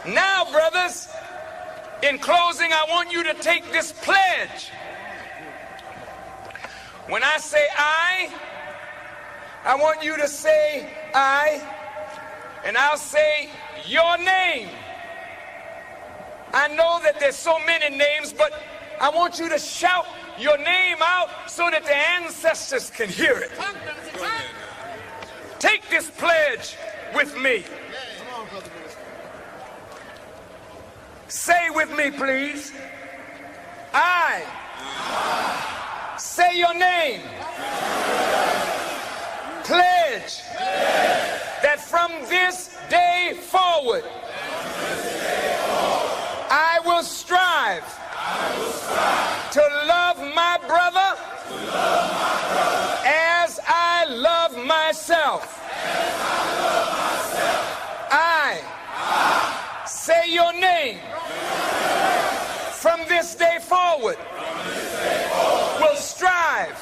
Now, brothers, in closing, I want you to take this pledge. When I say I want you to say I, and I'll say your name. I know that there's so many names, but I want you to shout your name out so that the ancestors can hear it. Take this pledge with me. Say with me, please. I say your name. Pledge that from this day forward, I will strive to love my brother as I love myself. I say your name. From this day forward, will strive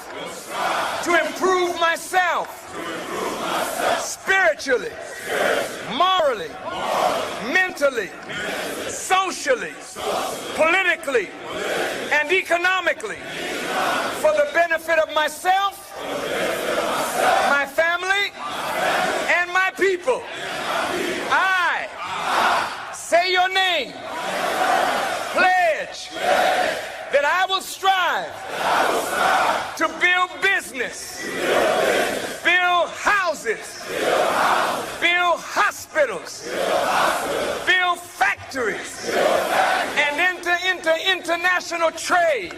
to improve myself spiritually, morally, mentally, socially, politically, and economically, for the benefit of myself, my family, and my people. I say your name. Pledge that I will strive to build business, build houses, build hospitals, build factories, and enter into international trade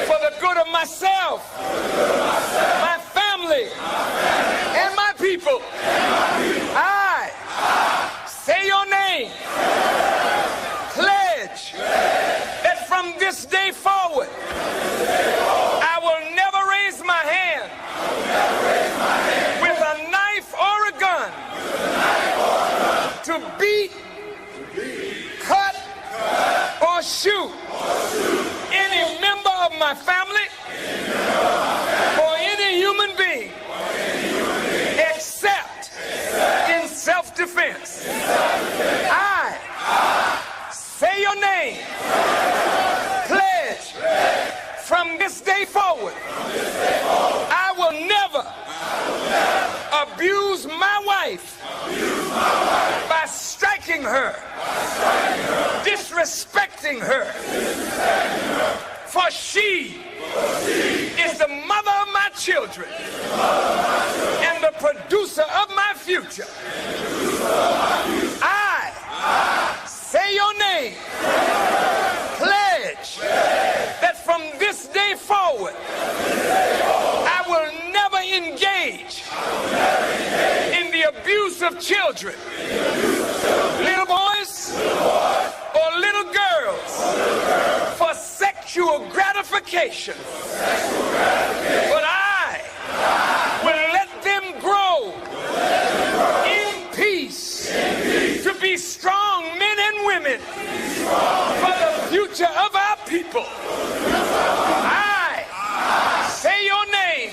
for the good of myself, my family, and my people. I say your name. Pledge that from this day forward, I will never raise my hand with a knife or a gun to beat, cut, or shoot any member of my family or any human being except in self-defense. I say your name. Pledge from this day forward, I will never abuse my wife by striking her, disrespecting her, for she is the mother of my children and the producer of my future. I say your name. Pledge that from this day forward, I will never engage in the abuse of children, little boys or little girls, for sexual gratification. But I will let them grow in peace to be strong men and women for the future of our people. I say your name.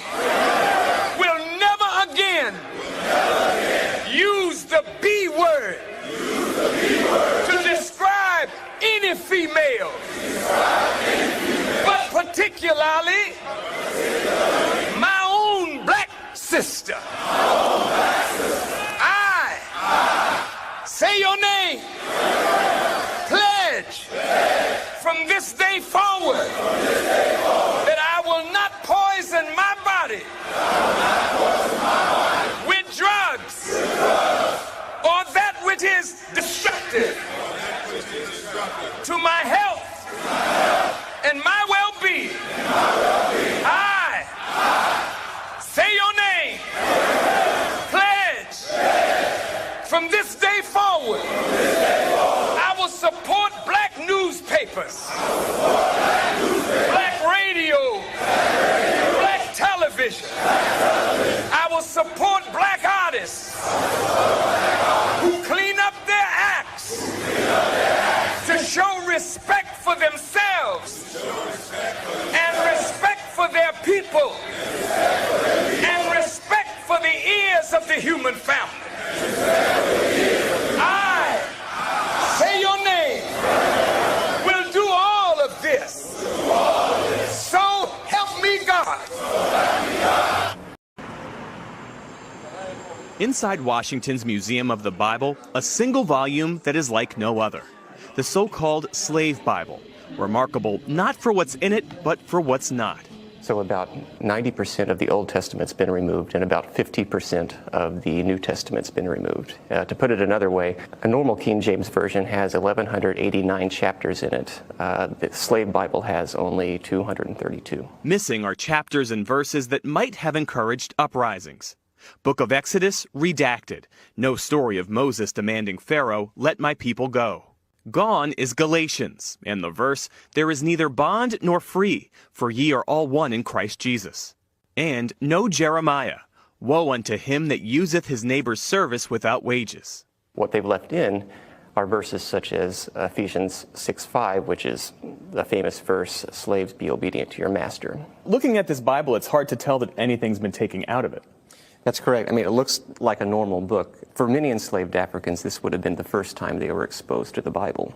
Will never again use the B word to describe any female, but particularly my own black sister. I say your name. Pledge from this day forward that I will not poison my body with drugs or that which is destructive to my health and my well-being. I say your name. Pledge from this day forward, I will support black newspapers, black radio, black television. I will support black artists who clean up their acts to show respect for themselves and respect for their people and respect for the ears of the human family. Inside Washington's Museum of the Bible, a single volume that is like no other. The so-called Slave Bible, remarkable not for what's in it, but for what's not. So about 90% of the Old Testament's been removed and about 50% of the New Testament's been removed. To put it another way, a normal King James Version has 1,189 chapters in it. The Slave Bible has only 232. Missing are chapters and verses that might have encouraged uprisings. Book of Exodus, redacted. No story of Moses demanding Pharaoh, "Let my people go." Gone is Galatians, and the verse, "There is neither bond nor free, for ye are all one in Christ Jesus." And no Jeremiah, "Woe unto him that useth his neighbor's service without wages." What they've left in are verses such as Ephesians 6:5, which is the famous verse, "Slaves, be obedient to your master." Looking at this Bible, it's hard to tell that anything's been taken out of it. That's correct. I mean, it looks like a normal book. For many enslaved Africans, this would have been the first time they were exposed to the Bible.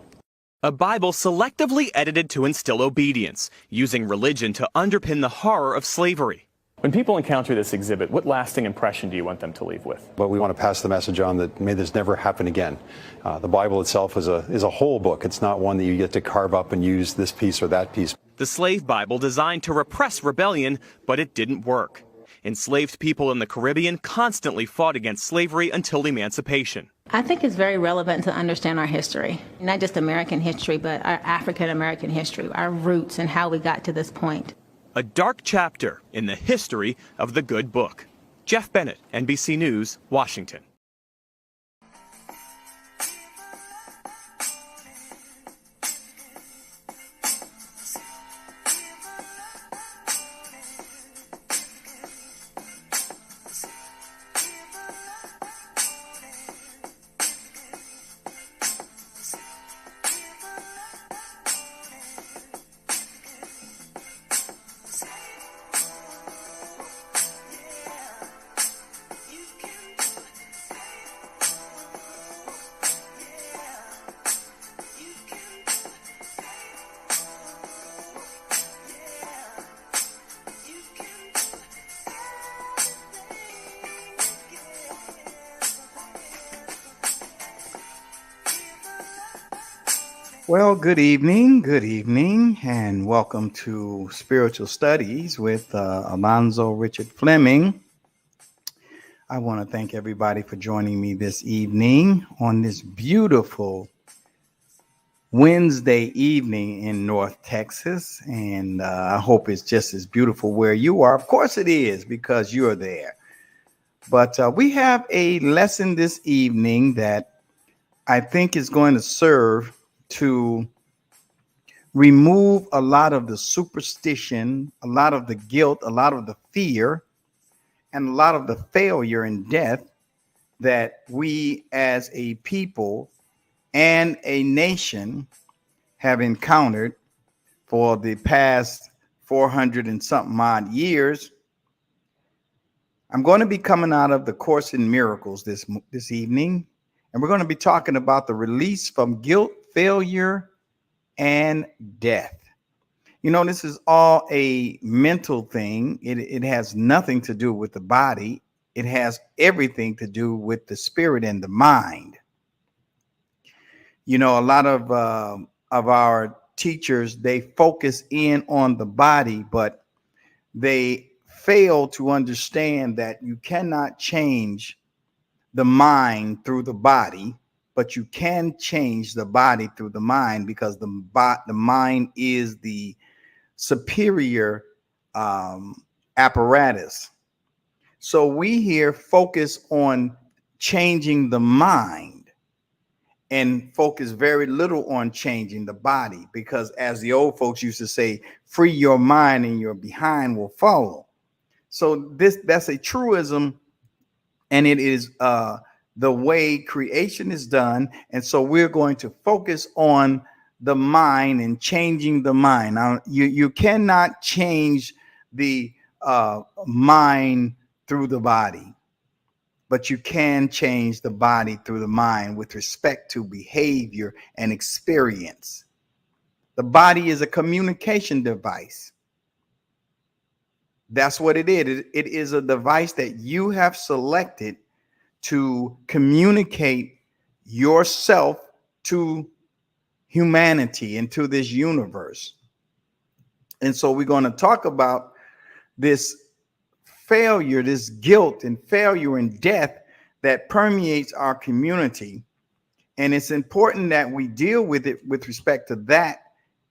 A Bible selectively edited to instill obedience, using religion to underpin the horror of slavery. When people encounter this exhibit, what lasting impression do you want them to leave with? But we want to pass the message on that may this never happen again. The Bible itself is a whole book. It's not one that you get to carve up and use this piece or that piece. The Slave Bible designed to repress rebellion, but it didn't work. Enslaved people in the Caribbean constantly fought against slavery until emancipation. I think it's very relevant to understand our history, not just American history, but our African American history, our roots and how we got to this point. A dark chapter in the history of the good book. Jeff Bennett, NBC News, Washington. Well, good evening, and welcome to Spiritual Studies with Alonzo Richard Fleming. I want to thank everybody for joining me this evening on this beautiful Wednesday evening in North Texas, and I hope it's just as beautiful where you are. Of course it is, because you're there. But we have a lesson this evening that I think is going to serve to remove a lot of the superstition, a lot of the guilt, a lot of the fear, and a lot of the failure and death that we as a people and a nation have encountered for the past 400 and something odd years. I'm going to be coming out of the Course in Miracles this evening, and we're going to be talking about the release from guilt, failure, and death. You know, this is all a mental thing. It has nothing to do with the body. It has everything to do with the spirit and the mind. You know, a lot of our teachers, they focus in on the body, but they fail to understand that you cannot change the mind through the body, but you can change the body through the mind, because the mind is the superior apparatus. So we here focus on changing the mind and focus very little on changing the body, because as the old folks used to say, free your mind and your behind will follow. So that's a truism, and it is the way creation is done. And so we're going to focus on the mind and changing the mind. Now, you cannot change the mind through the body, but you can change the body through the mind with respect to behavior and experience. The body is a communication device. That's what it is. It is a device that you have selected to communicate yourself to humanity and to this universe. And so we're going to talk about this failure, this guilt and failure and death that permeates our community. And it's important that we deal with it with respect to that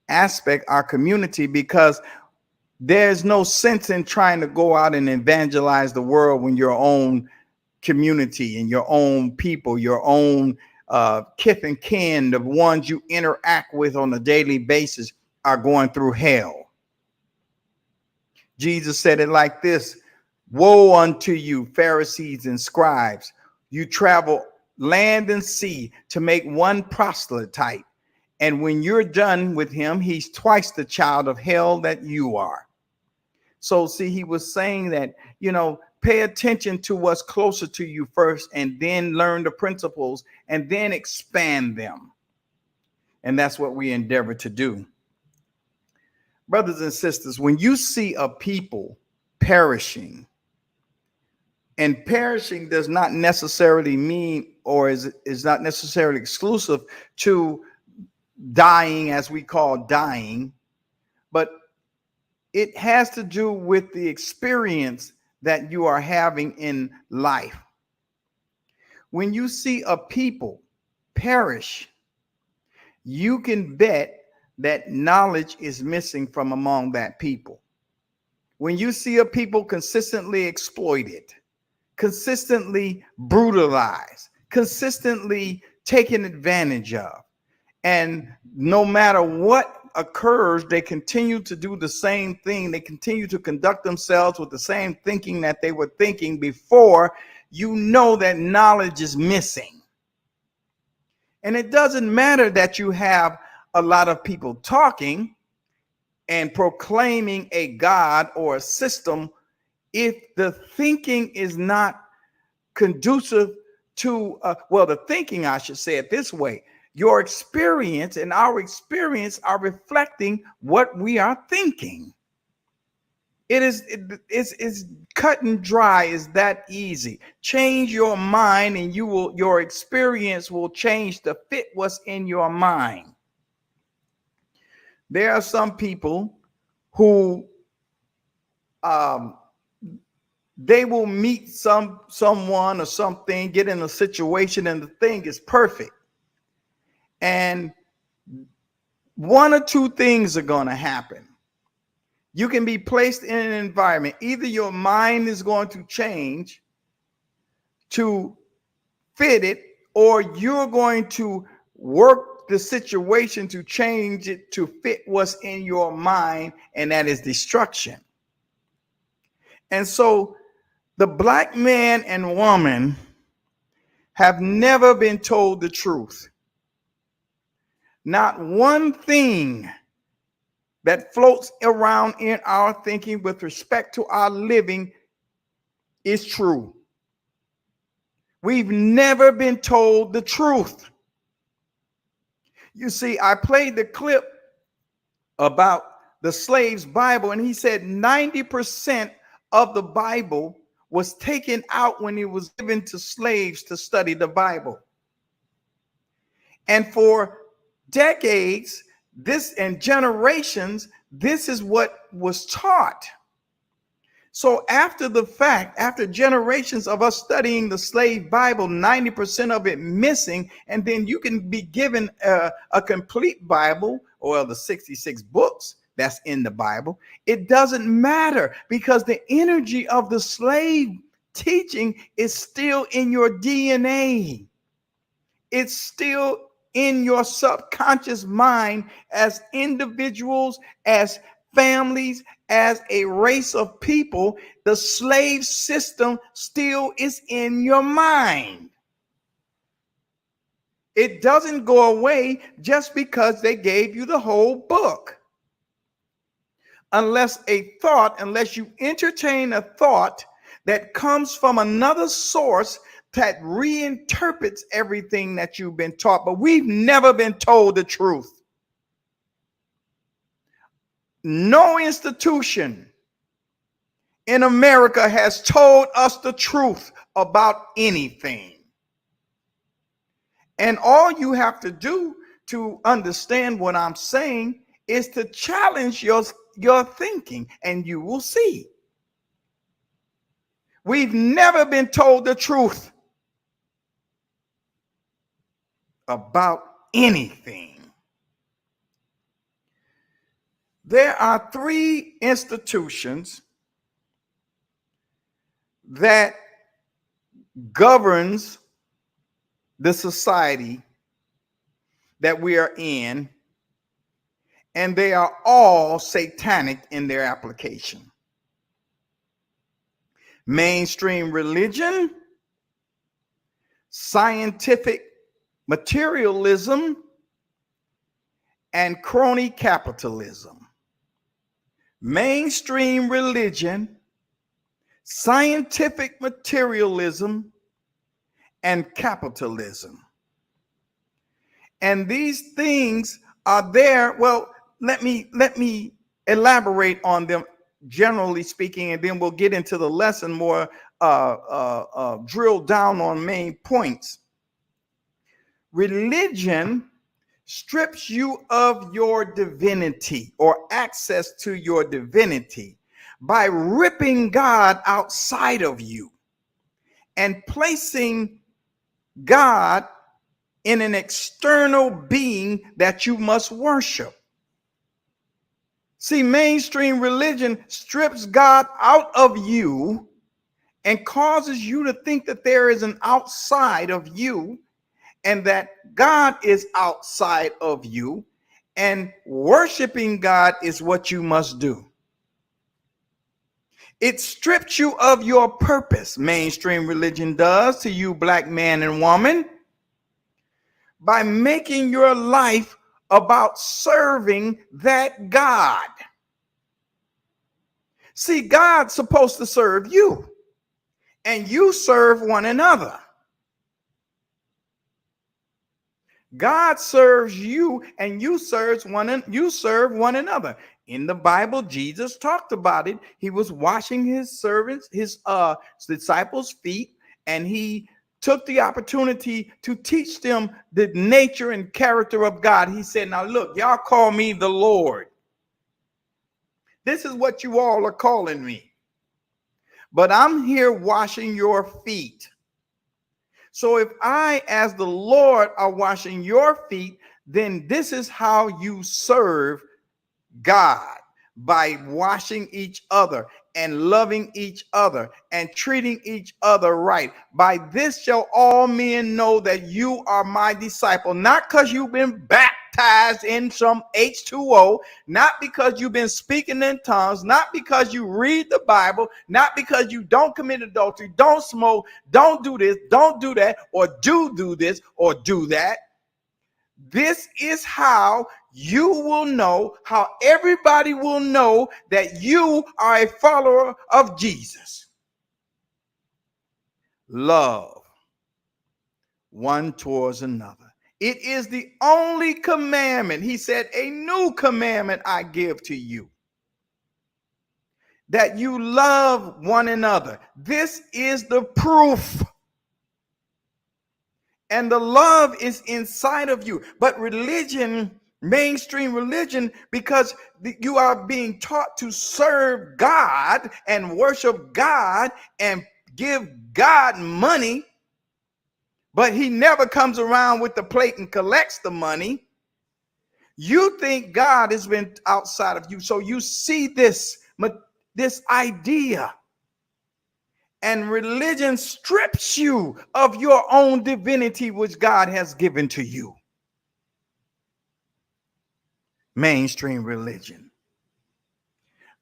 aspect, our community, because there's no sense in trying to go out and evangelize the world when your own community and your own people, your own kith and kin, the ones you interact with on a daily basis, are going through hell. Jesus said it like this: woe unto you, Pharisees and scribes. You travel land and sea to make one proselyte. And when you're done with him, he's twice the child of hell that you are. So see, he was saying that, pay attention to what's closer to you first, and then learn the principles and then expand them. And that's what we endeavor to do. Brothers and sisters, when you see a people perishing, and perishing does not necessarily mean, or is not necessarily exclusive to dying, as we call dying, but it has to do with the experience that you are having in life. When you see a people perish, you can bet that knowledge is missing from among that people. When you see a people consistently exploited, consistently brutalized, consistently taken advantage of, and no matter what occurs, they continue to do the same thing. They continue to conduct themselves with the same thinking that they were thinking before, you know that knowledge is missing. And it doesn't matter that you have a lot of people talking and proclaiming a God or a system if the thinking is not conducive to, the thinking, I should say it this way: your experience and our experience are reflecting what we are thinking. It's cut and dry. It's that easy. Change your mind and your experience will change to fit what's in your mind. There are some people who they will meet someone or something, get in a situation, and the thing is perfect. And one or two things are going to happen. You can be placed in an environment. Either your mind is going to change to fit it, or you're going to work the situation to change it to fit what's in your mind, and that is destruction. And so the black man and woman have never been told the truth. Not one thing that floats around in our thinking with respect to our living is true. We've never been told the truth. You see, I played the clip about the slave's Bible, and he said 90% of the Bible was taken out when it was given to slaves to study the Bible. And for decades, and generations, this is what was taught. So after the fact, after generations of us studying the slave Bible, 90% of it missing, and then you can be given a complete Bible, or the 66 books that's in the Bible. It doesn't matter, because the energy of the slave teaching is still in your DNA. It's still in your subconscious mind as individuals, as families, as a race of people. The slave system still is in your mind. It doesn't go away just because they gave you the whole book. Unless you entertain a thought that comes from another source that reinterprets everything that you've been taught. But we've never been told the truth. No institution in America has told us the truth about anything. And all you have to do to understand what I'm saying is to challenge your thinking, and you will see. We've never been told the truth about anything. There are 3 institutions that governs the society that we are in, and they are all satanic in their application. Mainstream religion, scientific materialism, and crony capitalism. Mainstream religion, scientific materialism, and capitalism. And these things are there. Well, let me elaborate on them generally speaking, and then we'll get into the lesson more, drill down on main points. Religion strips you of your divinity or access to your divinity by ripping God outside of you and placing God in an external being that you must worship. See, mainstream religion strips God out of you and causes you to think that there is an outside of you and that God is outside of you, and worshiping God is what you must do. It strips you of your purpose. Mainstream religion does to you, black man and woman, by making your life about serving that God. See, God's supposed to serve you, and you serve one another. God serves you, and you serve one another. In the Bible, Jesus talked about it. He was washing his disciples' feet, and he took the opportunity to teach them the nature and character of God. He said, now look, y'all call me the Lord. This is what you all are calling me. But I'm here washing your feet. So if I, as the Lord, are washing your feet, then this is how you serve God, by washing each other and loving each other and treating each other right. By this shall all men know that you are my disciple, not because you've been baptized in some H2O, not because you've been speaking in tongues, not because you read the Bible, not because you don't commit adultery, don't smoke, don't do this, don't do that, or do this or do that. This is how you will know, how everybody will know that you are a follower of Jesus. Love one towards another. It is the only commandment. He said, a new commandment I give to you, that you love one another. This is the proof. And the love is inside of you. But religion, mainstream religion, because you are being taught to serve God and worship God and give God money, but he never comes around with the plate and collects the money. You think God has been outside of you. So you see this idea. And religion strips you of your own divinity, which God has given to you. Mainstream religion.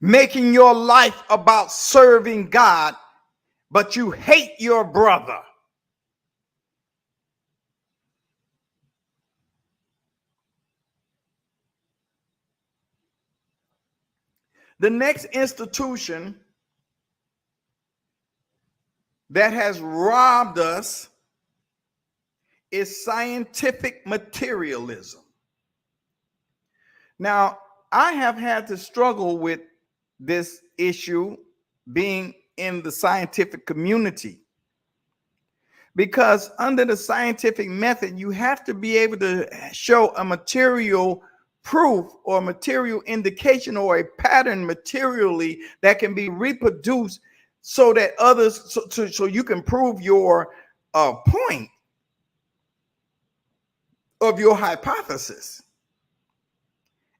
Making your life about serving God, but you hate your brother. The next institution that has robbed us is scientific materialism. Now, I have had to struggle with this issue being in the scientific community. because under the scientific method, you have to be able to show a material proof or material indication or a pattern materially that can be reproduced so that others, so you can prove your point of your hypothesis.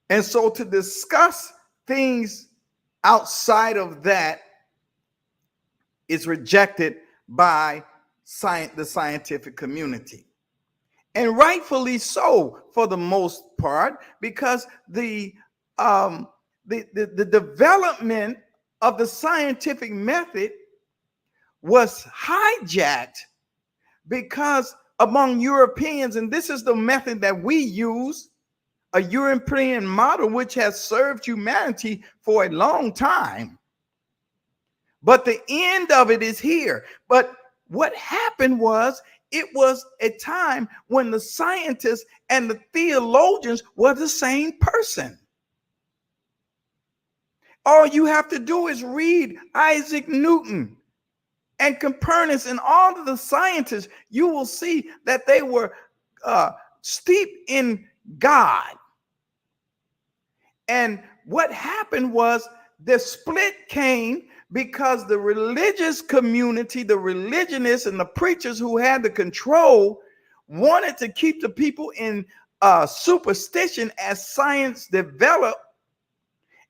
And so to discuss things outside of that is rejected by the scientific community. And rightfully so for the most part, because the development of the scientific method was hijacked because among Europeans, and this is the method that we use, a European model which has served humanity for a long time. But the end of it is here. But what happened was, it was a time when the scientists and the theologians were the same person. All you have to do is read Isaac Newton and Copernicus and all of the scientists. You will see that they were steeped in God. And what happened was the split came because the religious community, the religionists and the preachers who had the control wanted to keep the people in superstition as science developed.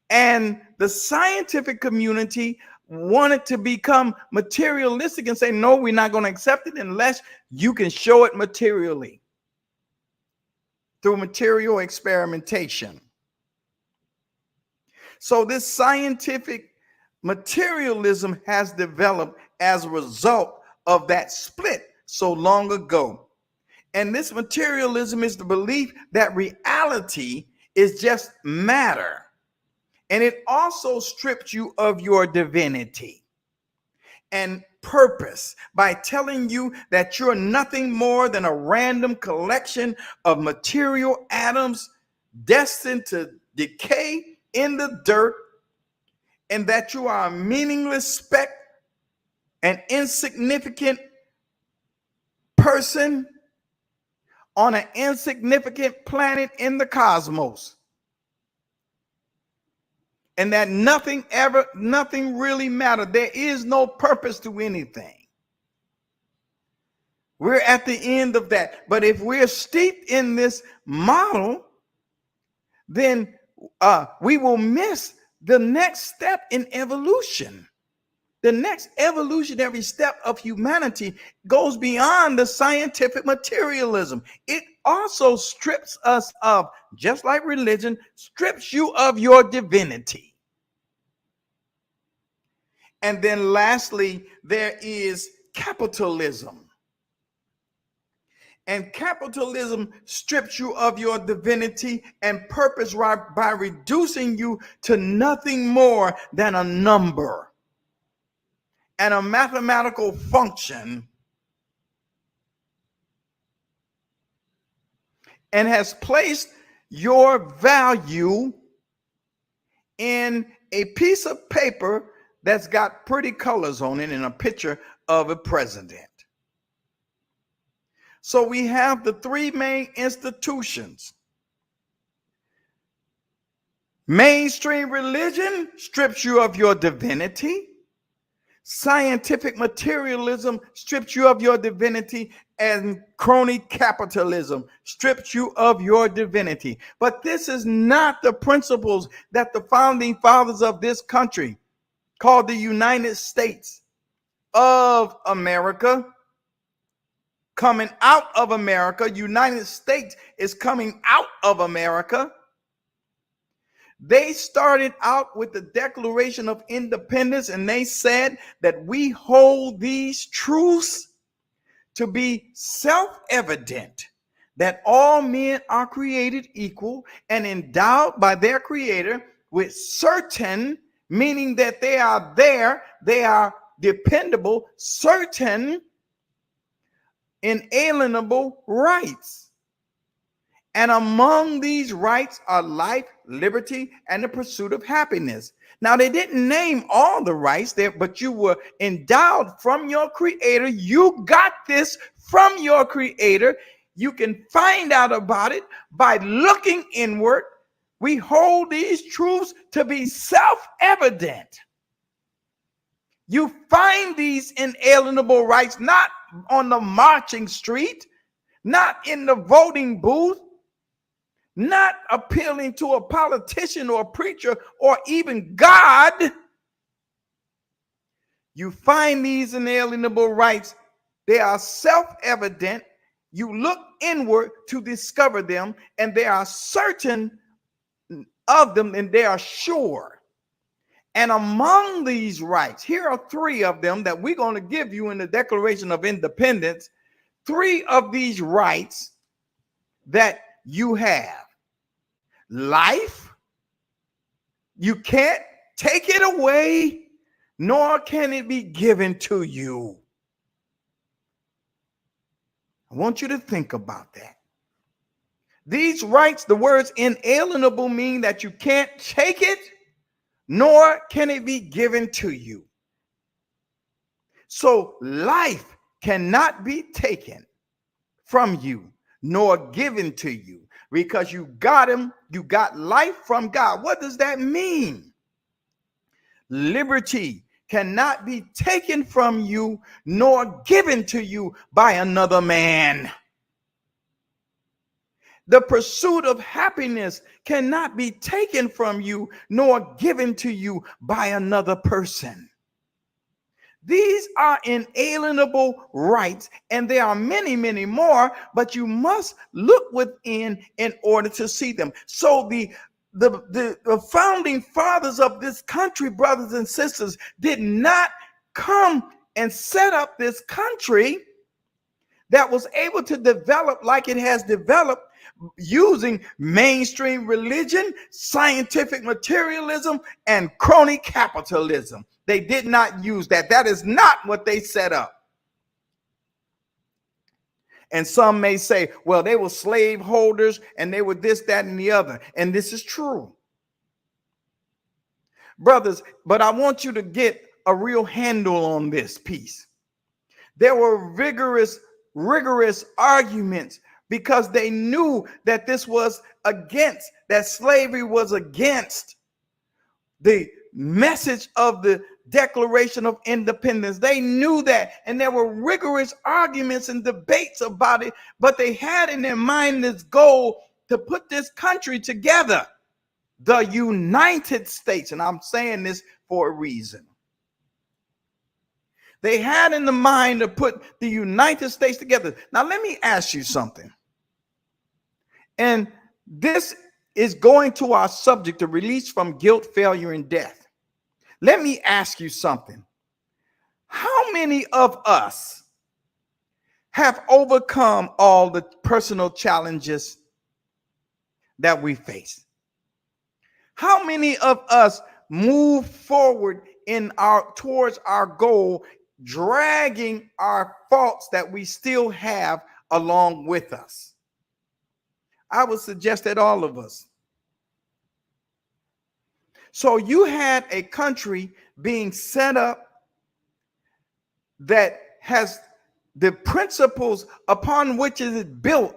And the scientific community wanted to become materialistic and say, no, we're not going to accept it unless you can show it materially through material experimentation. So this scientific materialism has developed as a result of that split so long ago. And this materialism is the belief that reality is just matter. And it also strips you of your divinity and purpose by telling you that you're nothing more than a random collection of material atoms destined to decay in the dirt, and that you are a meaningless speck, an insignificant person on an insignificant planet in the cosmos, and that nothing really matters. There is no purpose to anything. We're at the end of that. But if we're steeped in this model, then we will miss the next step in evolution. The next evolutionary step of humanity goes beyond the scientific materialism. It also strips us of, just like religion, strips you of your divinity. And then lastly, there is capitalism. And capitalism strips you of your divinity and purpose by reducing you to nothing more than a number and a mathematical function, and has placed your value in a piece of paper that's got pretty colors on it and a picture of a president. So we have the three main institutions. Mainstream religion strips you of your divinity. Scientific materialism strips you of your divinity, and crony capitalism strips you of your divinity. But this is not the principles that the founding fathers of this country, called the United States of America, coming out of America. United States is coming out of America. They started out with the Declaration of Independence, and they said that we hold these truths to be self-evident, that all men are created equal and endowed by their Creator with certain, meaning that they are dependable, certain inalienable rights. And among these rights are life, liberty, and the pursuit of happiness. Now, they didn't name all the rights there, but you were endowed from your creator. You got this from your creator. You can find out about it by looking inward. We hold these truths to be self-evident. You find these inalienable rights not on the marching street, not in the voting booth, not appealing to a politician or a preacher or even God. You find these inalienable rights. They are self-evident. You look inward to discover them, and there are certain of them, and they are sure. And among these rights, here are three of them that we're going to give you in the Declaration of Independence. Three of these rights that you have. Life, you can't take it away, nor can it be given to you. I want you to think about that. These rights, the words inalienable, mean that you can't take it, nor can it be given to you. So life cannot be taken from you, nor given to you, because you got him. You got life from God. What does that mean? Liberty cannot be taken from you, nor given to you by another man. The pursuit of happiness cannot be taken from you, nor given to you by another person. These are inalienable rights, and there are many, many more, but you must look within in order to see them. So the founding fathers of this country, brothers and sisters, did not come and set up this country that was able to develop like it has developed using mainstream religion, scientific materialism, and crony capitalism. They did not use that. That is not what they set up. And some may say, well, they were slave holders and they were this, that, and the other. And this is true. Brothers, but I want you to get a real handle on this piece. There were rigorous arguments because they knew that this was against, that slavery was against the message of the Declaration of Independence. They knew that, and there were rigorous arguments and debates about it, but they had in their mind this goal to put this country together, the United States. And I'm saying this for a reason. They had in the mind to put the United States together. Now, let me ask you something. And this is going to our subject, the release from guilt, failure, and death. Let me ask you something. How many of us have overcome all the personal challenges that we face? How many of us move forward towards our goal, dragging our faults that we still have along with us? I would suggest that all of us. So you had a country being set up that has the principles upon which it is built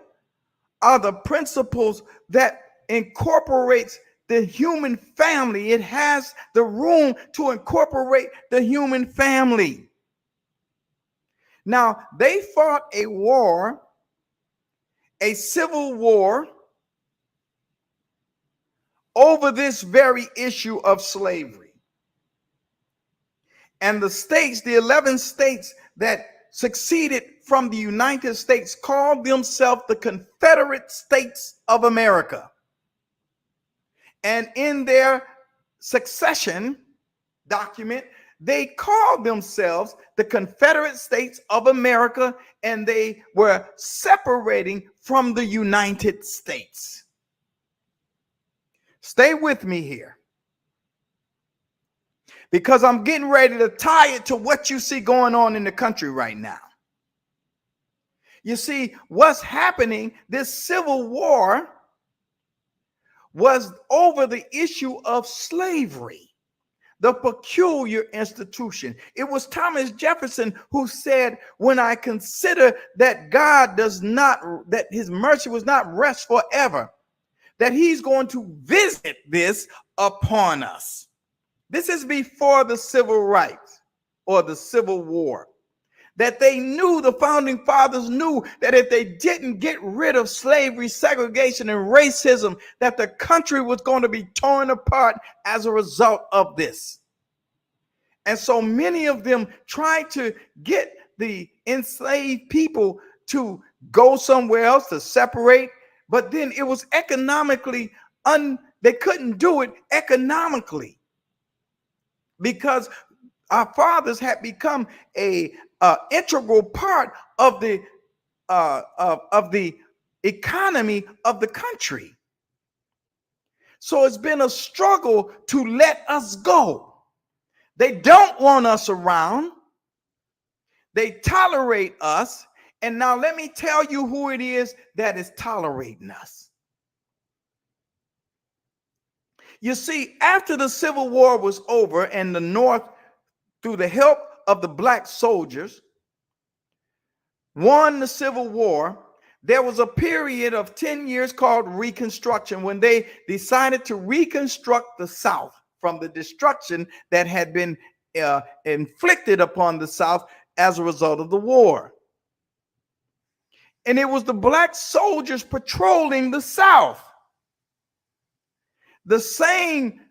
are the principles that incorporates the human family. It has the room to incorporate the human family. Now, they fought a war, a civil war, over this very issue of slavery. And the states, the 11 states that succeeded from the United States, called themselves the Confederate States of America. And in their succession document, they called themselves the Confederate States of America, and they were separating from the United States. Stay with me here, because I'm getting ready to tie it to what you see going on in the country right now. You see, what's happening, this civil war was over the issue of slavery, the peculiar institution. It was Thomas Jefferson who said, when I consider that God does not, that his mercy was not rest forever, that he's going to visit this upon us. This is before the civil rights or the Civil War. That they knew, the founding fathers knew, that if they didn't get rid of slavery, segregation, and racism, that the country was going to be torn apart as a result of this. And so many of them tried to get the enslaved people to go somewhere else, to separate, but then it was economically, they couldn't do it economically because our fathers had become a integral part of the economy of the country. So it's been a struggle to let us go. They don't want us around. They tolerate us. And now let me tell you who it is that is tolerating us. You see, after the Civil War was over and the North, through the help of the black soldiers, won the Civil War, there was a period of 10 years called Reconstruction when they decided to reconstruct the South from the destruction that had been inflicted upon the South as a result of the war. And it was the black soldiers patrolling the South. The same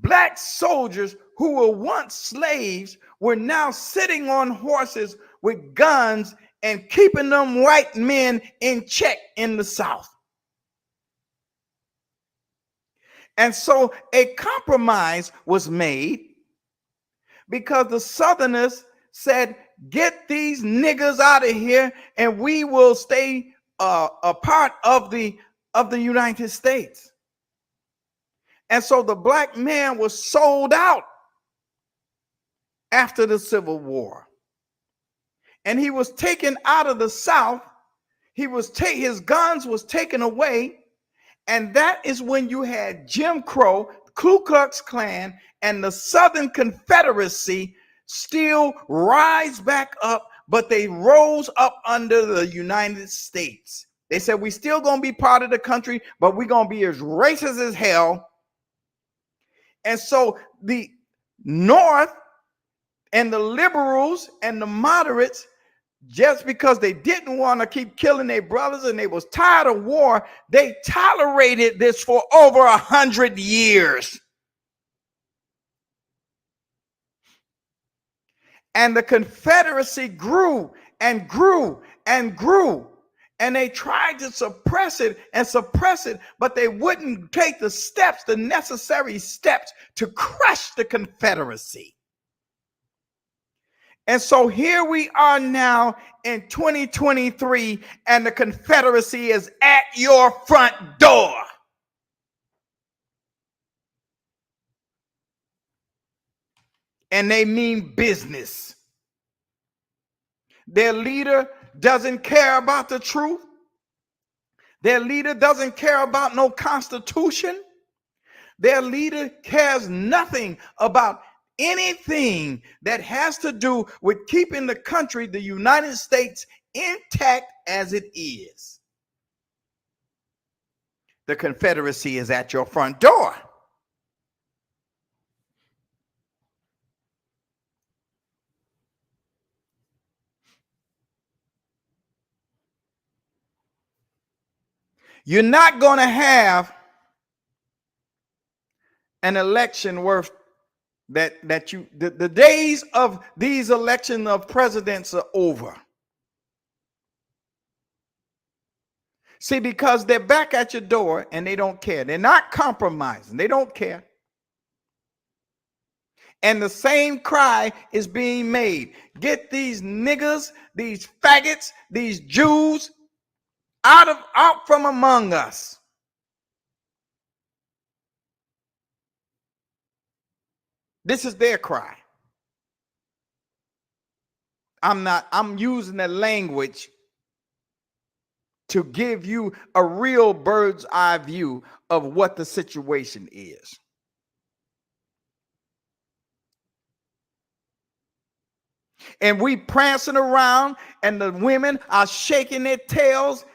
black soldiers who were once slaves were now sitting on horses with guns and keeping them white men in check in the South. And so a compromise was made because the Southerners said, get these niggers out of here and we will stay a part of the United States. And so the black man was sold out after the Civil War. And he was taken out of the South. His guns was taken away. And that is when you had Jim Crow, Ku Klux Klan, and the Southern Confederacy still rise back up, but they rose up under the United States. They said, we still gonna be part of the country, but we're gonna be as racist as hell. And so the North and the liberals and the moderates, just because they didn't want to keep killing their brothers and they was tired of war, they tolerated this for over 100 years. And the Confederacy grew and grew and grew. And they tried to suppress it, but they wouldn't take the steps, the necessary steps to crush the Confederacy. And so here we are now in 2023, and the Confederacy is at your front door. And they mean business. Their leader doesn't care about the truth. Their leader doesn't care about no constitution. Their leader cares nothing about anything that has to do with keeping the country, the United States, intact as it is. The Confederacy is at your front door. You're not going to have an election worth the days of these elections of presidents are over. See, because they're back at your door and they don't care. They're not compromising. They don't care. And the same cry is being made. Get these niggers, these faggots, these Jews out from among us. This is their cry. I'm using the language to give you a real bird's eye view of what the situation is. And we prancing around, and the women are shaking their tails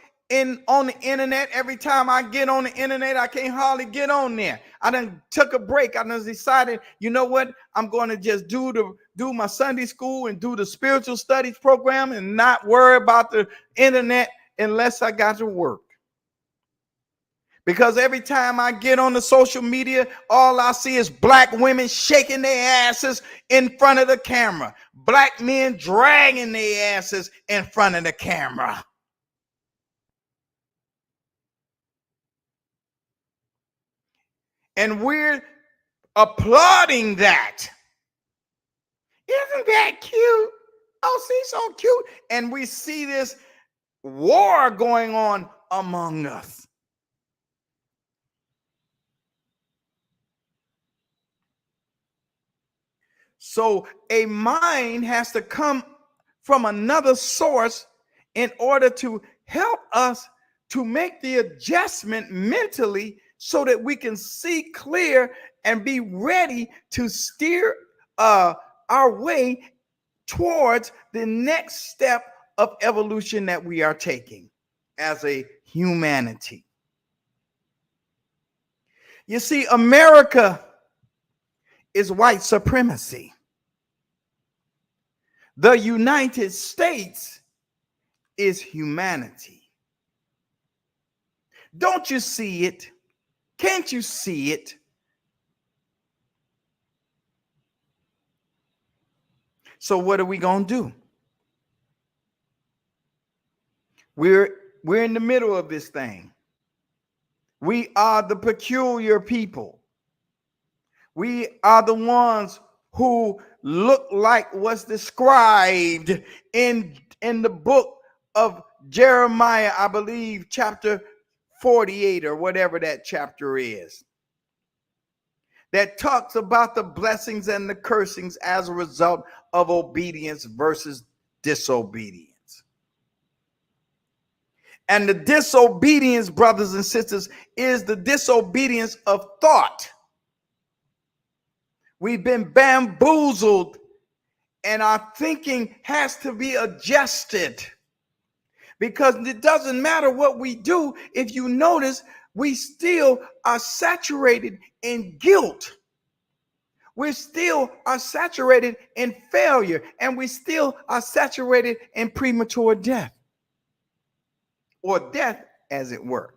on the internet. Every time I get on the internet, I can't hardly get on there. I done took a break. I done decided, you know what? I'm going to just do my Sunday school and do the spiritual studies program and not worry about the internet unless I got to work. Because every time I get on the social media, all I see is black women shaking their asses in front of the camera. Black men dragging their asses in front of the camera. And we're applauding that. Isn't that cute? Oh, she's so cute. And we see this war going on among us. So a mind has to come from another source in order to help us to make the adjustment mentally so that we can see clear and be ready to steer our way towards the next step of evolution that we are taking as a humanity. You see, America is white supremacy. The United States is humanity. Don't you see it? Can't you see it? So what are we going to do? We're in the middle of this thing. We are the peculiar people. We are the ones who look like what's described in the book of Jeremiah, I believe, chapter 48 or whatever that chapter is, that talks about the blessings and the cursings as a result of obedience versus disobedience. And the disobedience, brothers and sisters, is the disobedience of thought. We've been bamboozled, and our thinking has to be adjusted. Because it doesn't matter what we do. If you notice, we still are saturated in guilt. We still are saturated in failure, and we still are saturated in premature death, or death as it were.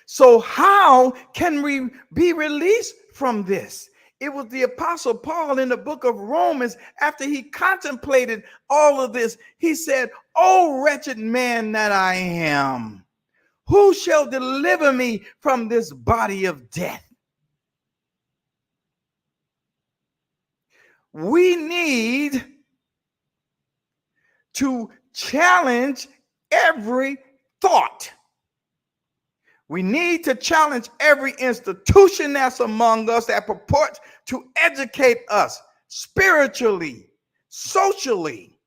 So how can we be released from this? It was the Apostle Paul in the book of Romans, after he contemplated all of this, he said, "O wretched man that I am, who shall deliver me from this body of death?" We need to challenge every thought. We need to challenge every institution that's among us that purports to educate us spiritually, socially.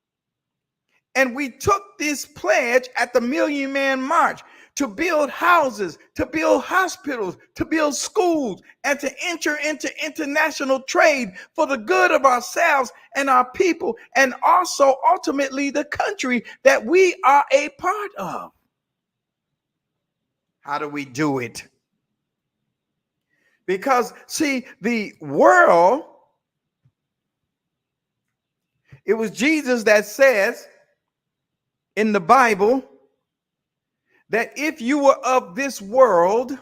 And we took this pledge at the Million Man March to build houses, to build hospitals, to build schools, and to enter into international trade for the good of ourselves and our people, and also ultimately the country that we are a part of. How do we do it? Because, see, the world, it was Jesus that says in the Bible that if you were of this world,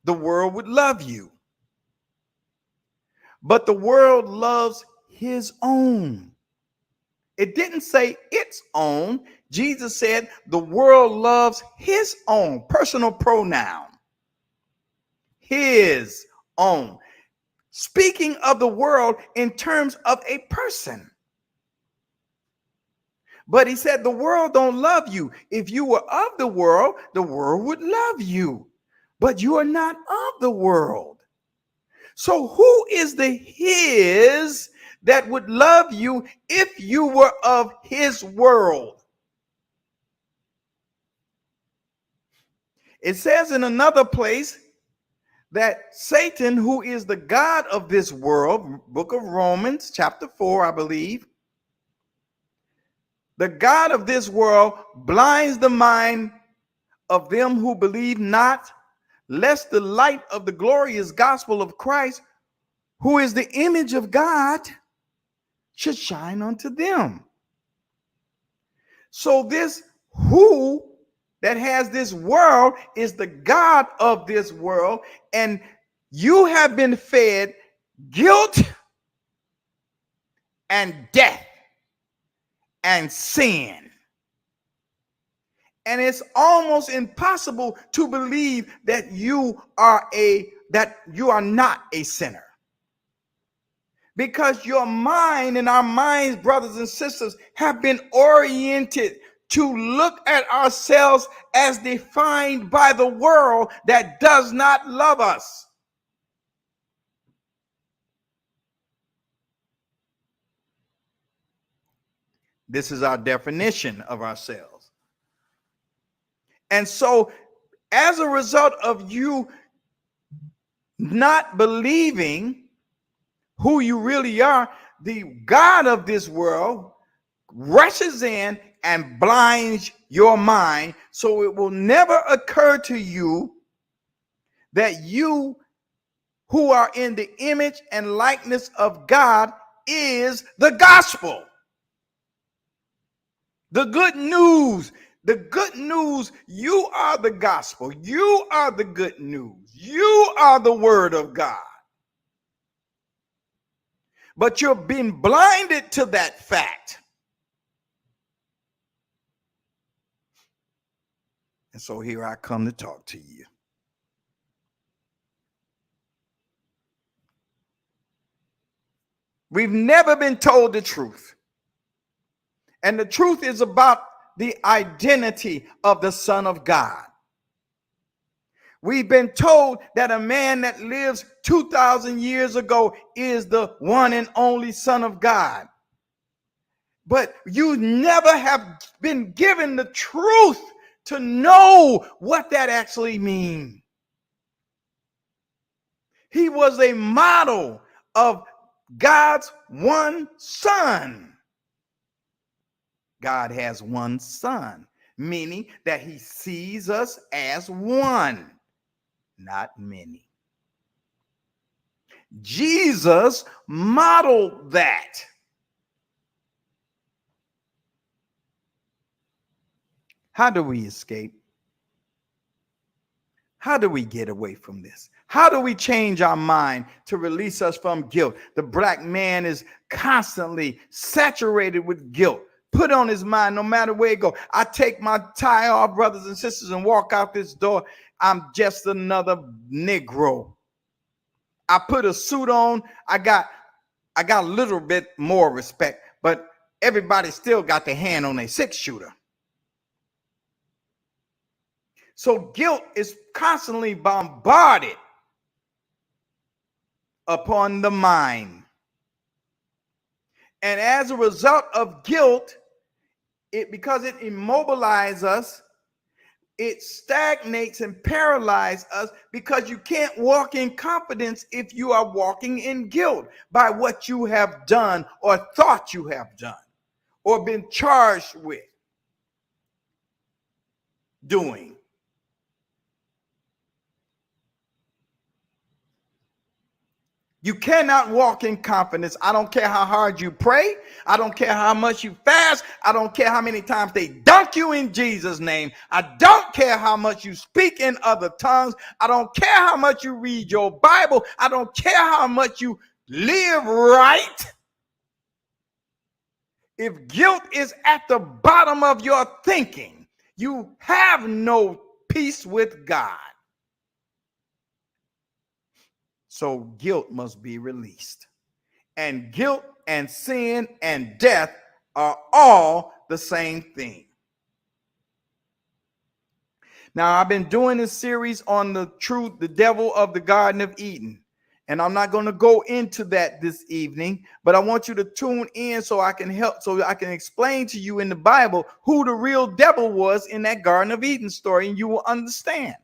the world would love you. But the world loves his own. It didn't say its own. Jesus said the world loves his own, personal pronoun. His own. Speaking of the world in terms of a person. But he said the world don't love you. If you were of the world would love you. But you are not of the world. So who is the his that would love you if you were of his world. It says in another place that Satan, who is the God of this world, book of Romans, chapter 4, I believe, the God of this world blinds the mind of them who believe not, lest the light of the glorious gospel of Christ, who is the image of God, should shine unto them. So this who that has this world is the God of this world, and you have been fed guilt and death and sin. And it's almost impossible to believe that you are not a sinner. Because your mind and our minds, brothers and sisters, have been oriented to look at ourselves as defined by the world that does not love us. This is our definition of ourselves. And so, as a result of you not believing who you really are, the God of this world rushes in and blinds your mind, so it will never occur to you that you, who are in the image and likeness of God, is the gospel. The good news. The good news, you are the gospel. You are the good news. You are the word of God. But you're being blinded to that fact. And so here I come to talk to you. We've never been told the truth. And the truth is about the identity of the Son of God. We've been told that a man that lives 2,000 years ago is the one and only Son of God. But you never have been given the truth to know what that actually means. He was a model of God's one Son. God has one Son, meaning that he sees us as one, not many. Jesus modeled that. How do we escape? How do we get away from this? How do we change our mind to release us from guilt? The black man is constantly saturated with guilt. Put on his mind no matter where he go. I take my tie off, brothers and sisters, and walk out this door. I'm just another Negro. I put a suit on. I got a little bit more respect, but everybody still got their hand on a 6-shooter. So guilt is constantly bombarded upon the mind. And as a result of guilt, because it immobilizes us, it stagnates and paralyzes us, because you can't walk in confidence if you are walking in guilt by what you have done or thought you have done or been charged with doing. You cannot walk in confidence. I don't care how hard you pray. I don't care how much you fast. I don't care how many times they dunk you in Jesus' name. I don't care how much you speak in other tongues. I don't care how much you read your Bible. I don't care how much you live right. If guilt is at the bottom of your thinking, you have no peace with God. So guilt must be released. And guilt and sin and death are all the same thing. Now, I've been doing this series on the truth, the devil of the Garden of Eden. And I'm not going to go into that this evening, but I want you to tune in so I can explain to you in the Bible who the real devil was in that Garden of Eden story, and you will understand.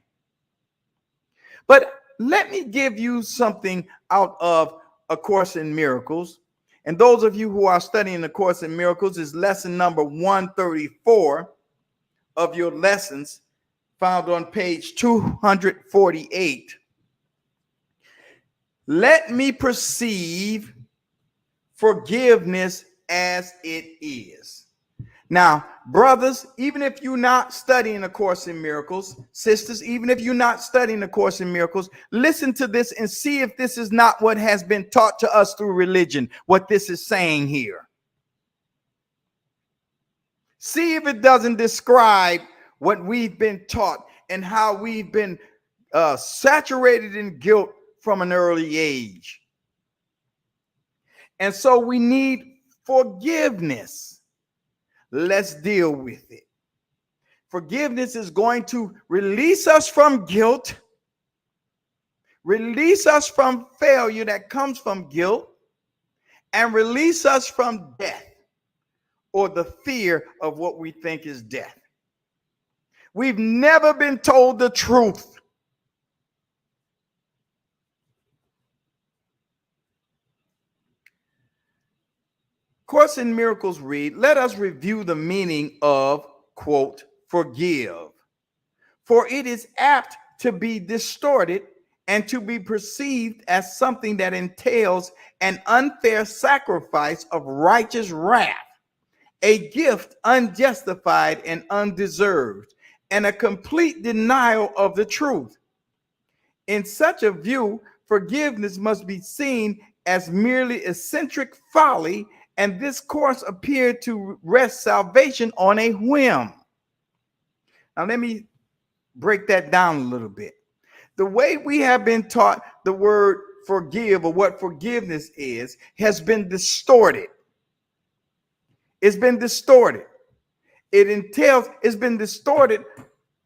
But let me give you something out of A Course in Miracles. And those of you who are studying A Course in Miracles, is lesson number 134 of your lessons, found on page 248. Let me perceive forgiveness as it is. Now, brothers, even if you're not studying A Course in Miracles, sisters, even if you're not studying A Course in Miracles, listen to this and see if this is not what has been taught to us through religion, what this is saying here. See if it doesn't describe what we've been taught and how we've been saturated in guilt from an early age. And so we need forgiveness. Let's deal with it. Forgiveness is going to release us from guilt, release us from failure that comes from guilt, and release us from death, or the fear of what we think is death. We've never been told the truth. Course in Miracles read, let us review the meaning of, quote, forgive. For it is apt to be distorted and to be perceived as something that entails an unfair sacrifice of righteous wrath, a gift unjustified and undeserved, and a complete denial of the truth. In such a view, forgiveness must be seen as merely eccentric folly, and this course appeared to rest salvation on a whim. Now, let me break that down a little bit. The way we have been taught the word forgive, or what forgiveness is, has been distorted. It's been distorted. It's been distorted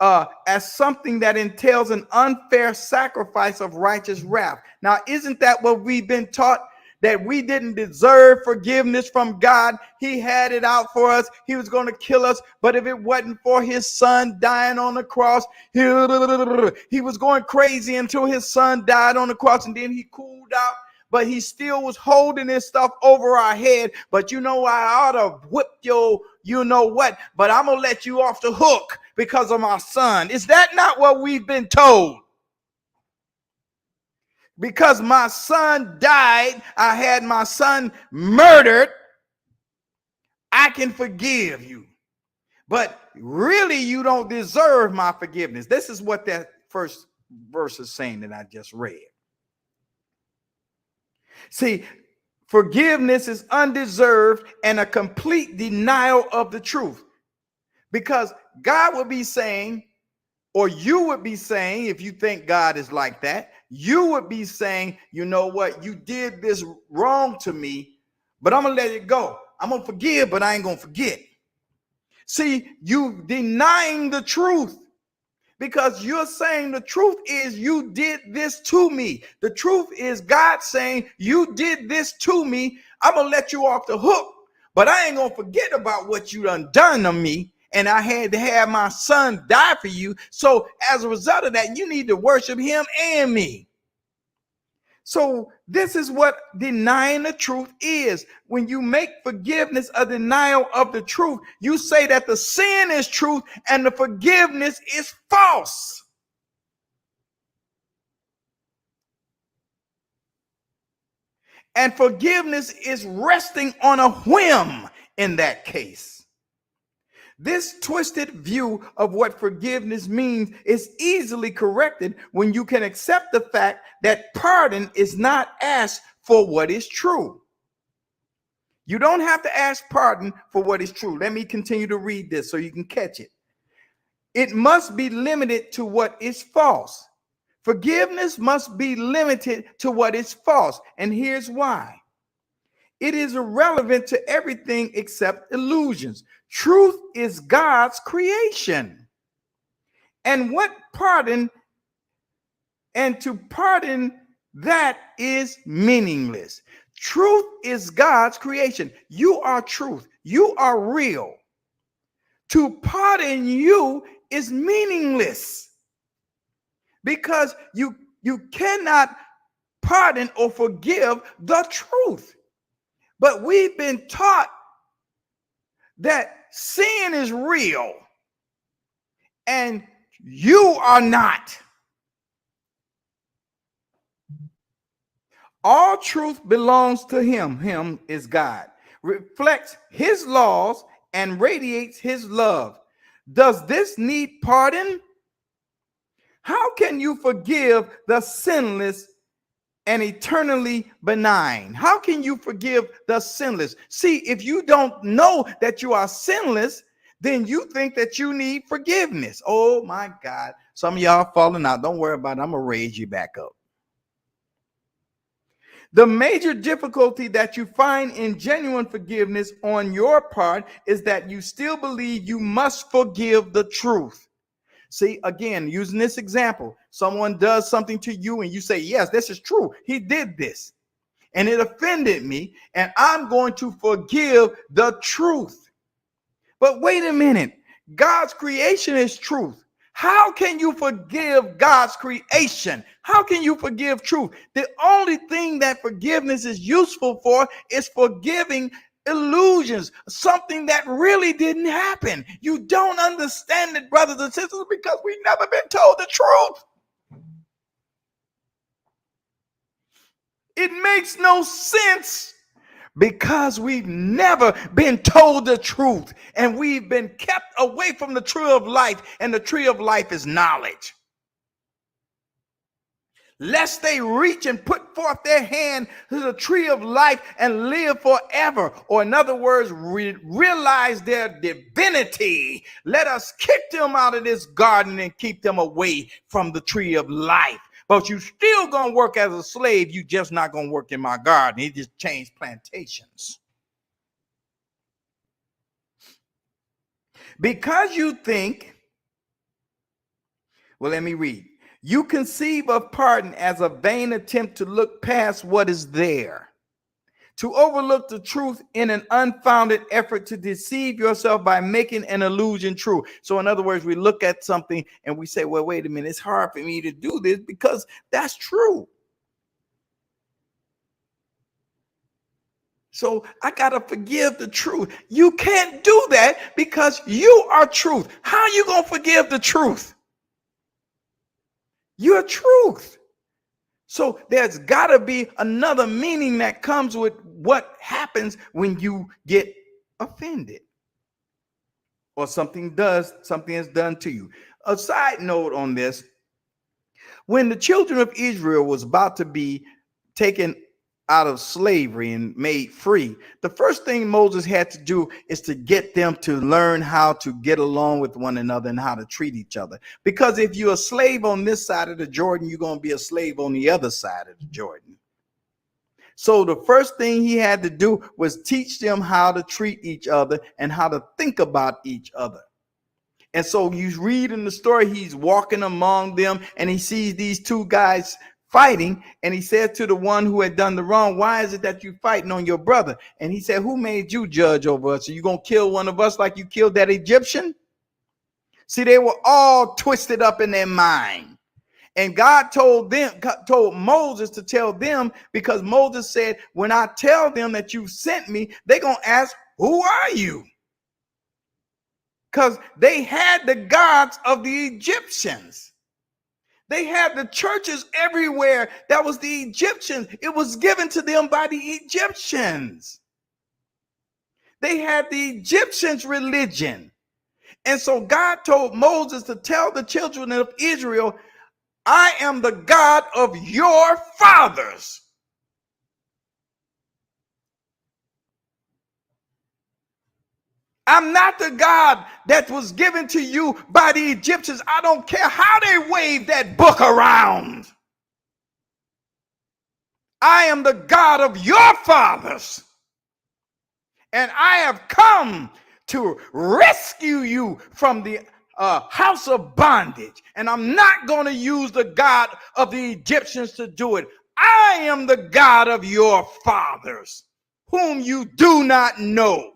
as something that entails an unfair sacrifice of righteous wrath. Now, isn't that what we've been taught? That we didn't deserve forgiveness from God. He had it out for us. He was going to kill us. But if it wasn't for his son dying on the cross, he was going crazy until his son died on the cross, and then he cooled out. But he still was holding this stuff over our head. But you know, I ought to whip your, you know what, but I'm going to let you off the hook because of my son. Is that not what we've been told? Because my son died, I had my son murdered, I can forgive you. But really, you don't deserve my forgiveness. This is what that first verse is saying that I just read. See, forgiveness is undeserved and a complete denial of the truth. Because God would be saying, or you would be saying, if you think God is like that, you would be saying, you know what, you did this wrong to me, but I'm going to let it go. I'm going to forgive, but I ain't going to forget. See, you denying the truth, because you're saying the truth is you did this to me. The truth is God saying you did this to me. I'm going to let you off the hook, but I ain't going to forget about what you done to me. And I had to have my son die for you. So as a result of that, you need to worship him and me. So this is what denying the truth is. When you make forgiveness a denial of the truth, you say that the sin is truth and the forgiveness is false. And forgiveness is resting on a whim in that case. This twisted view of what forgiveness means is easily corrected when you can accept the fact that pardon is not asked for what is true. You don't have to ask pardon for what is true. Let me continue to read this so you can catch it. It must be limited to what is false. Forgiveness must be limited to what is false. And here's why. It is irrelevant to everything except illusions. Truth is God's creation. And what pardon, and to pardon that is meaningless. Truth is God's creation. You are truth. You are real. To pardon you is meaningless because you cannot pardon or forgive the truth. But we've been taught that sin is real and you are not. All truth belongs to him. Him is God. Reflects his laws and radiates his love. Does this need pardon? How can you forgive the sinless and eternally benign? How can you forgive the sinless? See, if you don't know that you are sinless, then you think that you need forgiveness. Oh my God. Some of y'all falling out. Don't worry about it. I'm going to raise you back up. The major difficulty that you find in genuine forgiveness on your part is that you still believe you must forgive the truth. See, again, using this example, someone does something to you and you say, yes, this is true. He did this and it offended me and I'm going to forgive the truth. But wait a minute, God's creation is truth. How can you forgive God's creation? How can you forgive truth? The only thing that forgiveness is useful for is forgiving illusions, something that really didn't happen. You don't understand it, brothers and sisters, because we've never been told the truth. It makes no sense because we've never been told the truth and we've been kept away from the tree of life, and the tree of life is knowledge. Lest they reach and put forth their hand to the tree of life and live forever. Or in other words, realize their divinity. Let us kick them out of this garden and keep them away from the tree of life. But you still gonna work as a slave. You just not gonna work in my garden. He just changed plantations. Because you think, well, let me read. You conceive of pardon as a vain attempt to look past what is there, to overlook the truth in an unfounded effort to deceive yourself by making an illusion true. So in other words, we look at something and we say, well, wait a minute, it's hard for me to do this because that's true. So I got to forgive the truth. You can't do that because you are truth. How are you going to forgive the truth? You're truth. So there's got to be another meaning that comes with what happens when you get offended or something is done to you. A side note on this, when the children of Israel was about to be taken out of slavery and made free, the first thing Moses had to do is to get them to learn how to get along with one another and how to treat each other. Because if you're a slave on this side of the Jordan, you're going to be a slave on the other side of the Jordan. So the first thing he had to do was teach them how to treat each other and how to think about each other. And so you read in the story, he's walking among them and he sees these two guys fighting, and he said to the one who had done the wrong, why is it that you fighting on your brother? And he said, who made you judge over us? Are you gonna kill one of us like you killed that Egyptian? See, they were all twisted up in their mind. And God told Moses to tell them, because Moses said, when I tell them that you sent me, they're gonna ask, who are you? Because they had the gods of the Egyptians. They had the churches everywhere. That was the Egyptians. It was given to them by the Egyptians. They had the Egyptians' religion. And so God told Moses to tell the children of Israel, I am the God of your fathers. I'm not the God that was given to you by the Egyptians. I don't care how they wave that book around. I am the God of your fathers. And I have come to rescue you from the house of bondage. And I'm not going to use the God of the Egyptians to do it. I am the God of your fathers, whom you do not know.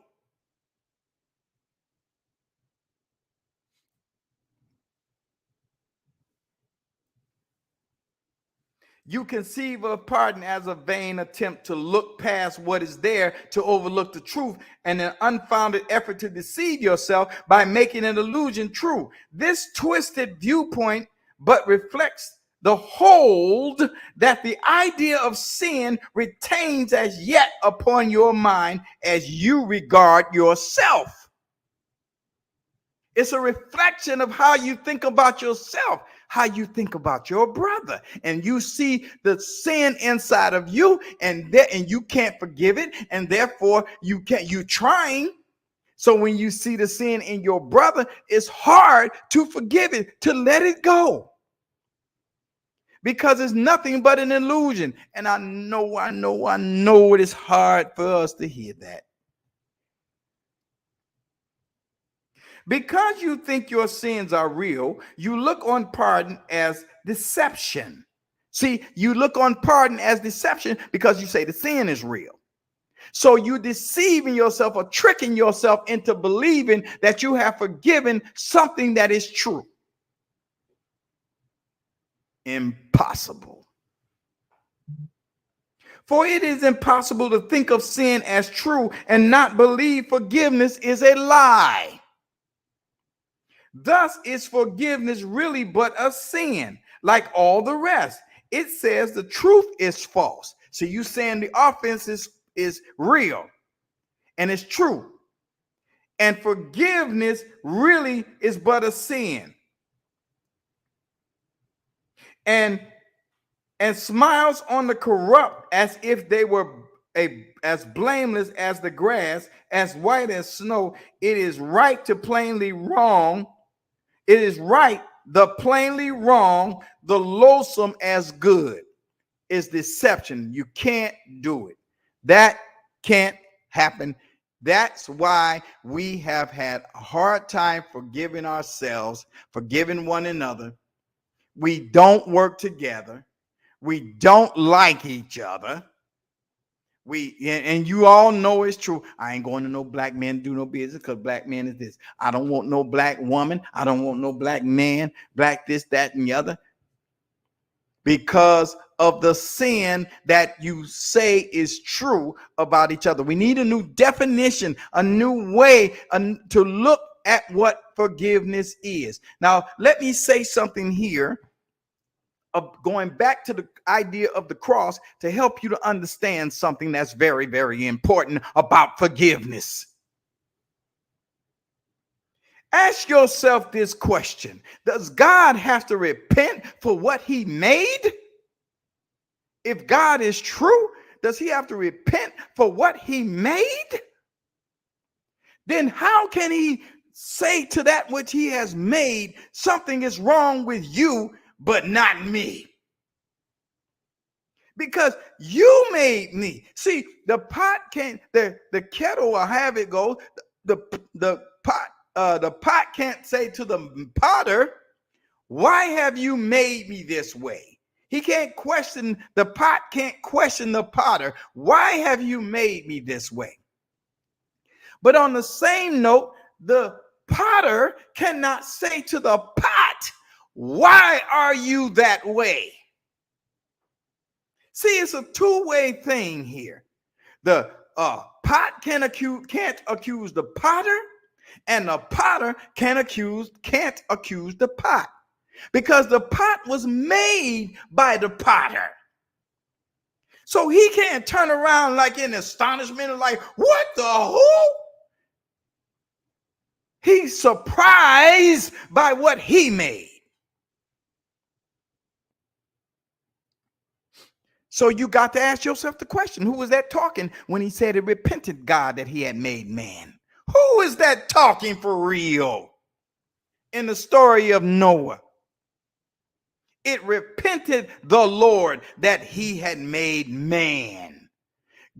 You conceive of pardon as a vain attempt to look past what is there, to overlook the truth, and an unfounded effort to deceive yourself by making an illusion true. This twisted viewpoint but reflects the hold that the idea of sin retains as yet upon your mind as you regard yourself. It's a reflection of how you think about yourself, how you think about your brother, and you see the sin inside of you, and you can't forgive it, and therefore you trying. So when you see the sin in your brother, it's hard to forgive it, to let it go, because it's nothing but an illusion. And I know it is hard for us to hear that. Because you think your sins are real, you look on pardon as deception. See, you look on pardon as deception because you say the sin is real. So you're deceiving yourself or tricking yourself into believing that you have forgiven something that is true. Impossible. For it is impossible to think of sin as true and not believe forgiveness is a lie. Thus is forgiveness really but a sin, like all the rest. It says the truth is false. So you saying the offense is real and it's true. And forgiveness really is but a sin. And smiles on the corrupt as if they were as blameless as the grass, as white as snow. It is right to plainly wrong. It is right, the plainly wrong, the loathsome as good. Is deception. You can't do it. That can't happen. That's why we have had a hard time forgiving ourselves, forgiving one another. We don't work together. We don't like each other. And you all know it's true. I ain't going to no black man to do no business because black man is this. I don't want no black woman. I don't want no black man, black this, that, and the other. Because of the sin that you say is true about each other. We need a new definition, a new way to look at what forgiveness is. Now, let me say something here. Going back to the idea of the cross to help you to understand something that's very, very important about forgiveness. Ask yourself this question. Does God have to repent for what he made? If God is true, does he have to repent for what he made? Then how can he say to that which he has made, something is wrong with you but not me? Because you made me. See, the pot can't, the kettle will have it go. The pot can't say to the potter, why have you made me this way? He can't question, the pot can't question the potter. Why have you made me this way? But on the same note, the potter cannot say to the pot, why are you that way? See, it's a two-way thing here. The pot can't accuse the potter, and the potter can't accuse the pot, because the pot was made by the potter. So he can't turn around like in astonishment and like, what the who? He's surprised by what he made. So you got to ask yourself the question, who was that talking when he said it repented God that he had made man? Who is that talking for real? In the story of Noah, it repented the Lord that he had made man.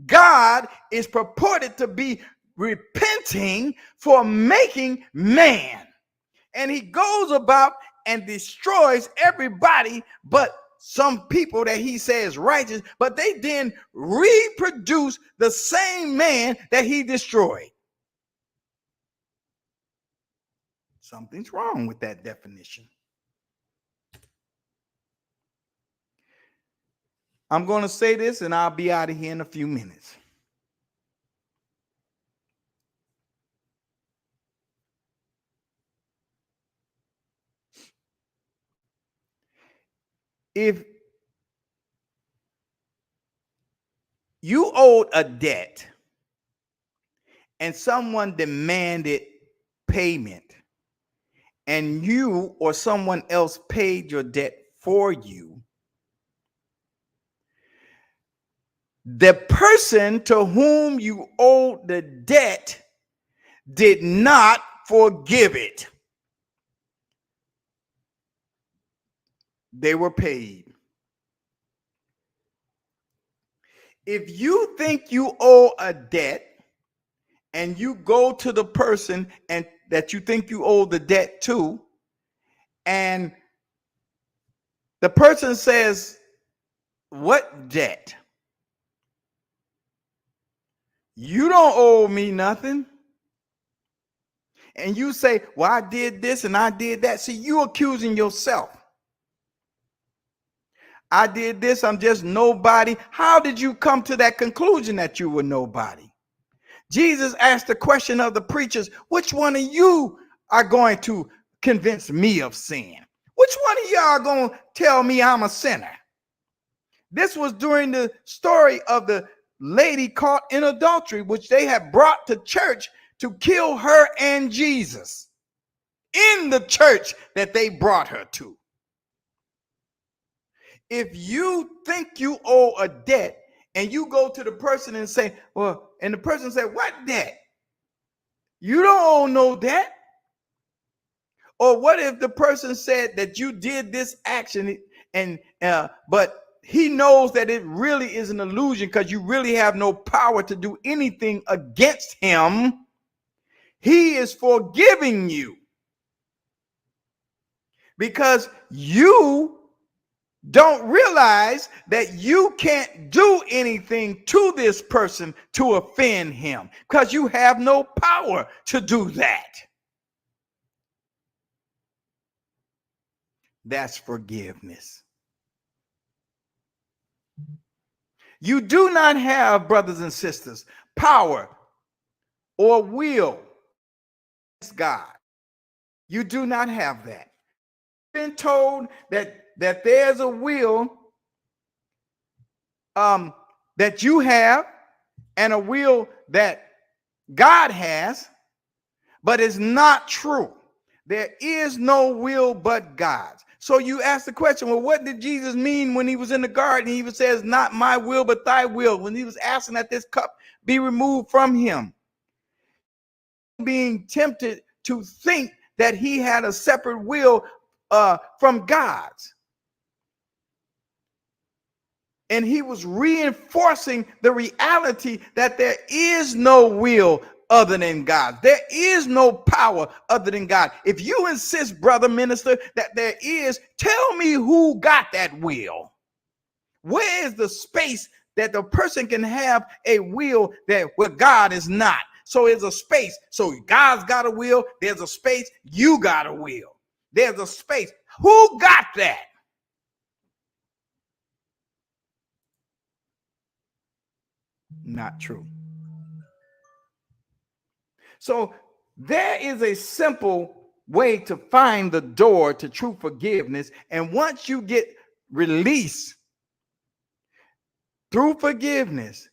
God is purported to be repenting for making man. And he goes about and destroys everybody but some people that he says righteous, but they then reproduce the same man that he destroyed. Something's wrong with that definition. I'm going to say this and I'll be out of here in a few minutes. If you owed a debt and someone demanded payment, and you or someone else paid your debt for you, the person to whom you owed the debt did not forgive it. They were paid. If you think you owe a debt and you go to the person and that you think you owe the debt to, and the person says, "What debt? You don't owe me nothing." And you say, "Well, I did this and I did that." See, you accusing yourself. I did this, I'm just nobody. How did you come to that conclusion that you were nobody? Jesus asked the question of the preachers, which one of you are going to convince me of sin? Which one of y'all are going to tell me I'm a sinner? This was during the story of the lady caught in adultery, which they had brought to church to kill her and Jesus in the church that they brought her to. If you think you owe a debt and you go to the person and say, "Well," and the person said, "What debt? You don't owe no debt." Or what if the person said that you did this action and but he knows that it really is an illusion because you really have no power to do anything against him? He is forgiving you because you don't realize that you can't do anything to this person to offend him because you have no power to do that. That's forgiveness. You do not have, brothers and sisters, power or will against God. You do not have that. You've been told that there's a will that you have and a will that God has, but it's not true. There is no will but God's. So you ask the question, well, what did Jesus mean when he was in the garden? He even says, "Not my will, but thy will," when he was asking that this cup be removed from him. Being tempted to think that he had a separate will from God's. And he was reinforcing the reality that there is no will other than God. There is no power other than God. If you insist, brother minister, that there is, tell me who got that will. Where is the space that the person can have a will that where God is not? So there's a space. So God's got a will. There's a space. You got a will. There's a space. Who got that? Not true. So there is a simple way to find the door to true forgiveness. And once you get released through forgiveness,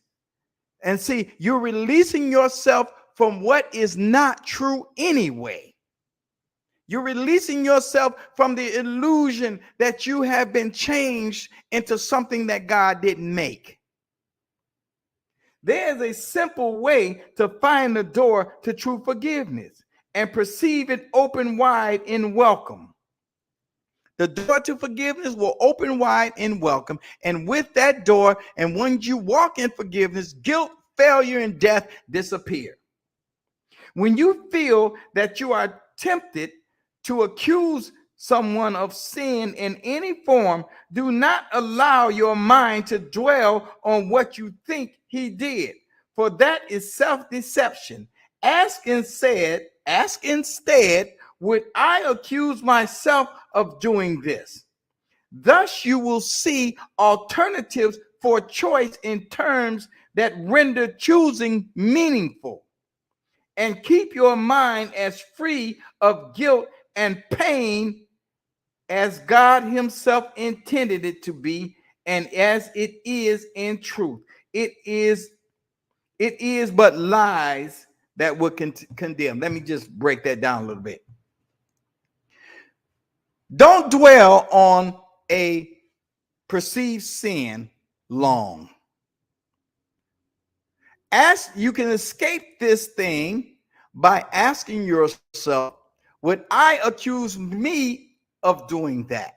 and see, you're releasing yourself from what is not true anyway. You're releasing yourself from the illusion that you have been changed into something that God didn't make. There's a simple way to find the door to true forgiveness and perceive it open wide in welcome. The door to forgiveness will open wide in welcome. And with that door, and when you walk in forgiveness, guilt, failure, and death disappear. When you feel that you are tempted to accuse someone of sin in any form, do not allow your mind to dwell on what you think he did, for that is self-deception. Ask instead, would I accuse myself of doing this? Thus you will see alternatives for choice in terms that render choosing meaningful, and keep your mind as free of guilt and pain as God himself intended it to be, and as it is in truth. It is but lies that would condemn. Let me just break that down a little bit. Don't dwell on a perceived sin long. You can escape this thing by asking yourself, would I accuse me of doing that?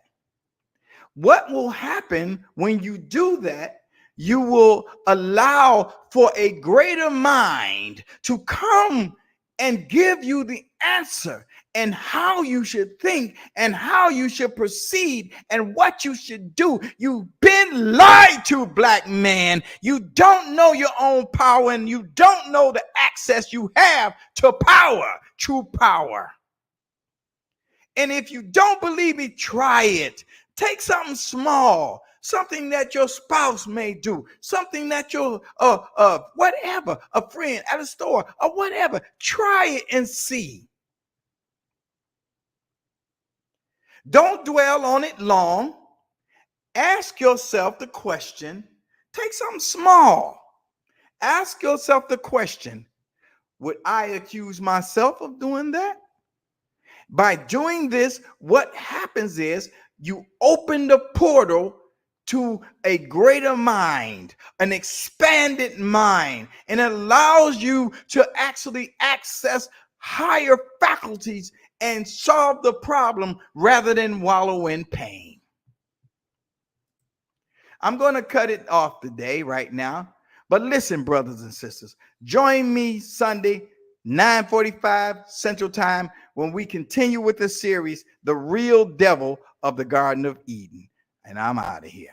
What will happen when you do that? You will allow for a greater mind to come and give you the answer and how you should think and how you should proceed and what you should do. You've been lied to, black man. You don't know your own power, and you don't know the access you have to power, true power. And if you don't believe me, try it. Take something small, something that your spouse may do, something that your whatever, a friend at a store or whatever. Try it and see. Don't dwell on it long. Ask yourself the question. Take something small. Ask yourself the question, would I accuse myself of doing that? By doing this, what happens is you open the portal to a greater mind, an expanded mind, and it allows you to actually access higher faculties and solve the problem rather than wallow in pain. I'm going to cut it off today, right now. But listen, brothers and sisters, join me Sunday, 9:45 Central Time, when we continue with the series, The Real Devil of the Garden of Eden. And I'm out of here.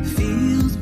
Feels